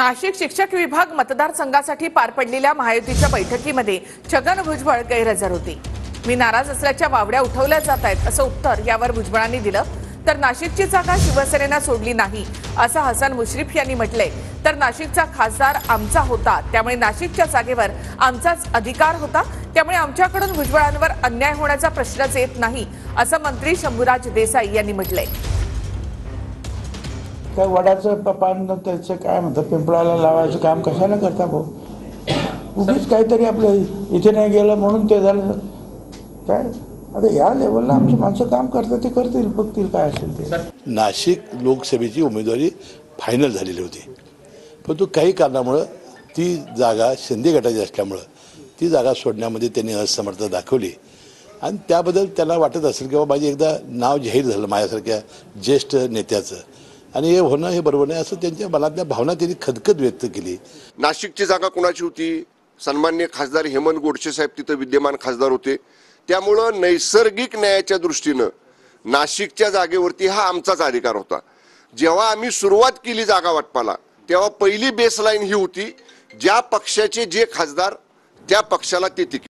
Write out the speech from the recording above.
नाशिक शिक्षक विभाग मतदारसंघासाठी पार पडलेल्या महायुतीच्या बैठकीमध्ये छगन भुजबळ गैरहजर होते। मी नाराज असल्याच्या वावड्या उठवल्या जात आहेत असं उत्तर यावर भुजबळांनी दिलं। तर नाशिकची जागा शिवसेनेनं सोडली नाही असं हसन मुश्रीफ यांनी म्हटलंय। तर नाशिकचा खासदार आमचा होता, त्यामुळे नाशिकच्या जागेवर आमचाच अधिकार होता, त्यामुळे आमच्याकडून भुजबळांवर अन्याय होण्याचा प्रश्नच येत नाही असं मंत्री शंभूराज देसाई यांनी म्हटलंय। काय वडाचं पान त्याचं काय म्हणतात पिंपळाला लावायचं काम कशाला करता भाऊ? उगीच काहीतरी आपलं इथे नाही गेलं म्हणून ते झालं काय? आता या लेवलला आमची माणसं काम करतात, ते करतील, बघतील काय असेल ते। नाशिक लोकसभेची उमेदवारी फायनल झालेली होती, परंतु काही कारणामुळे ती जागा शिंदे गटाची असल्यामुळे ती जागा सोडण्यामध्ये त्यांनी असमर्थता दाखवली आणि त्याबद्दल त्यांना वाटत असेल की बाबा माझे एकदा नाव जाहीर झालं माझ्यासारख्या ज्येष्ठ नेत्याचं आणि हे होणं हे बरोबर नाही असं त्यांच्या मनातल्या भावना त्यांनी खदखद व्यक्त केली। नाशिकची जागा कोणाची होती? सन्माननीय खासदार हेमंत गोडसे साहेब तिथे विद्यमान खासदार होते, त्यामुळं नैसर्गिक न्यायाच्या दृष्टीनं नाशिकच्या जागेवरती हा आमचाच अधिकार होता। जेव्हा आम्ही सुरुवात केली जागा वाटपाला तेव्हा पहिली बेसलाईन ही होती, ज्या पक्षाचे जे खासदार त्या पक्षाला ते तिकीट